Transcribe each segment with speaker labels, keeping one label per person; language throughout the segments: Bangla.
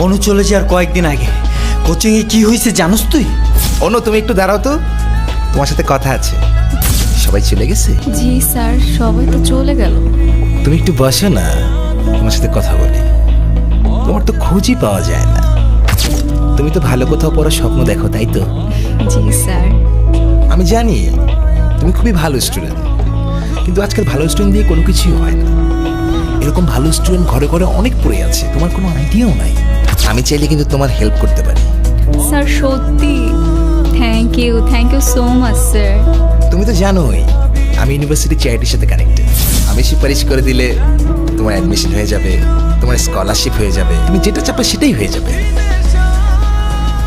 Speaker 1: অনু চলে যাওয়ার কয়েকদিন আগে কোচিংয়ে কি হয়েছে জানোস তুই?
Speaker 2: অনু তুমি একটু দাঁড়াও তো, তোমার সাথে কথা আছে। সবাই চলে গেছে?
Speaker 3: জি স্যার, সবাই তো চলে গেল।
Speaker 2: তুমি একটু বসো না, তোমার সাথে কথা বলি। তোমার তো খোঁজই পাওয়া যায় না। তুমি তো ভালো কোথাও পড়ার স্বপ্ন দেখো, তাই তো?
Speaker 3: জি স্যার।
Speaker 2: আমি জানি তুমি খুবই ভালো স্টুডেন্ট, কিন্তু আজকাল ভালো স্টুডেন্ট দিয়ে কোনো কিছুই হয় না। এরকম ভালো স্টুডেন্ট ঘরে ঘরে অনেক পড়ে আছে, তোমার কোনো আইডিয়াও নাই। আমি চাইলে কিন্তু তোমার হেল্প করতে পারি।
Speaker 3: স্যার সত্যি thank you so much sir.
Speaker 2: তুমি তো জানোই আমি ইউনিভার্সিটি চ্যারিটির সাথে কানেক্টেড। আমি সুপারিশ করে দিলে তোমার অ্যাডমিশন হয়ে যাবে, তোমার স্কলারশিপ হয়ে যাবে, তুমি যেটা চাপবে সেটাই হয়ে যাবে।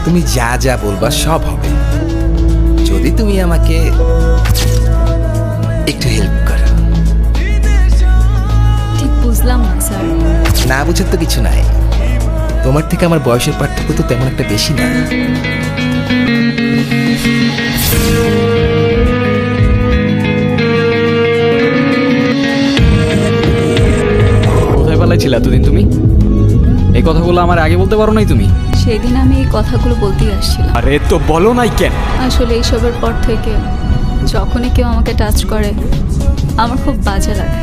Speaker 2: তুমি যা যা বলবা সব হবে, যদি তুমি আমাকে একটু হেল্প করো।
Speaker 3: ঠিক বুঝলাম না স্যার।
Speaker 2: না বুঝার তো কিছু নাই, তোমার থেকে আমার বয়সের পার্থক্য তো তেমন একটা বেশি না।
Speaker 4: কোথায় পালাইছিল এতদিন তুমি? এই কথাগুলো আমার আগে বলতে পারো নাই তুমি?
Speaker 3: সেদিন আমি এই কথাগুলো বলতেই আসছিলাম।
Speaker 4: আরে তো বলো নাই কেন?
Speaker 3: আসলে এইসবের পর থেকে যখনই কেউ আমাকে টাচ করে আমার খুব বাজে লাগে।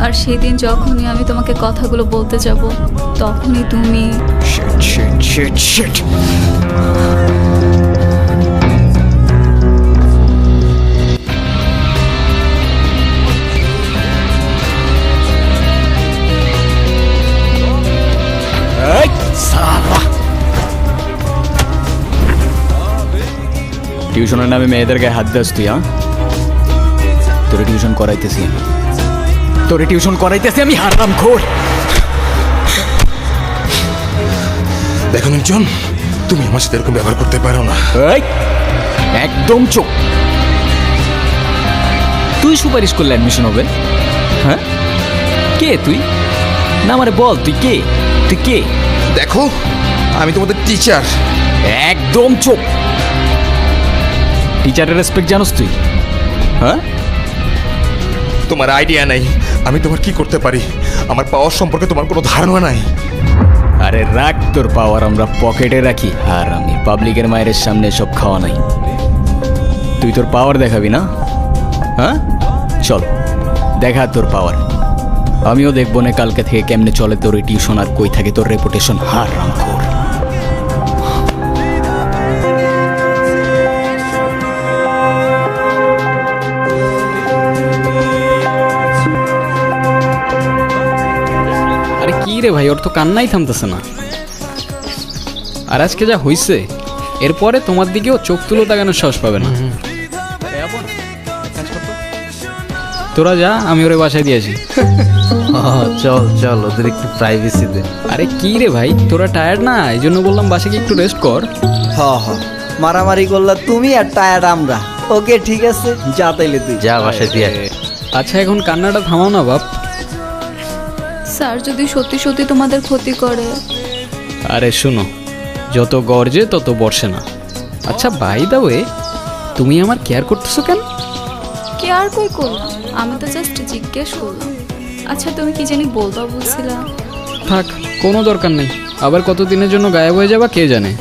Speaker 3: আর সেদিন যখনই আমি তোমাকে কথাগুলো বলতে যাব তখনই তুমি
Speaker 4: শিট। এই সালা, টিউশনের নামে মেয়েদের গায়ে হাত দাস তুই? হ্যাঁ, তোরে টিউশন করাইতেছি আমি, হারামখোর।
Speaker 2: দেখো নির্জন, তুমি আমার সাথে এরকম ব্যবহার করতে পারো না।
Speaker 4: এই একদম চোখ। তুই সুপারিশ করলে অ্যাডমিশন হবে? হ্যাঁ, কে তুই? না আমারে বল, তুই কে?
Speaker 2: দেখো আমি তোমাদের টিচার।
Speaker 4: একদম চোখ। টিচারের রেসপেক্ট জানোস তুই? হ্যাঁ,
Speaker 2: তোমার আইডিয়া নাই আমি তোমার কি করতে পারি। আমার পাওয়ার সম্পর্কে তোমার কোনো ধারণা নাই।
Speaker 4: আরে রাখ তোর পাওয়ার, আমরা পকেটে রাখি। আর আমি পাবলিকের মায়ের সামনে সব খাওয়া নাই। তুই তোর পাওয়ার দেখাবি না? হ্যাঁ চল দেখা তোর পাওয়ার। আমিও দেখবো না কালকে থেকে কেমনে চলে তোর টিউশন আর কই থাকে তোর রেপুটেশন। হারামখোর। আরে কি রে ভাই, ওর তো কান্নাই থামতেছে না। আর আজকে যা হইছে, এরপরে তোমার দিকেও চোখ তুলো তাকানোর সাহস পাবে না। তোরা যা, আমি ওরে বাসায় দিয়েছি।
Speaker 1: চল ওদের একটু প্রাইভেসি দে।
Speaker 4: আরে কি রে ভাই, তোরা টায়ার্ড না, এই জন্য বললাম বাসায় গিয়ে একটু রেস্ট কর।
Speaker 1: হ মারামারি করলা তুমি আর টায়ার্ড আমরা। ওকে ঠিক আছে, যা তাইলে তুই যা বাসায় দিয়ে।
Speaker 4: আচ্ছা এখন কান্নাটা থামাও না বাপ।
Speaker 3: স্যার যদি সত্যি সত্যি তোমাদের ক্ষতি করে?
Speaker 4: আরে শুনো, যত গর্জে তত বর্ষে না। আচ্ছা বাই দা ওয়ে, তুমি আমার কেয়ার করতেছো কেন?
Speaker 3: কেয়ার কই করলাম, আমি তো জাস্ট জিজ্ঞেস করলাম। আচ্ছা তুমি কি জানি বলবা বলছিলা?
Speaker 4: থাক, কোনো দরকার নেই। আবার কতদিনের জন্য গায়েব হয়ে যাবা কে জানে।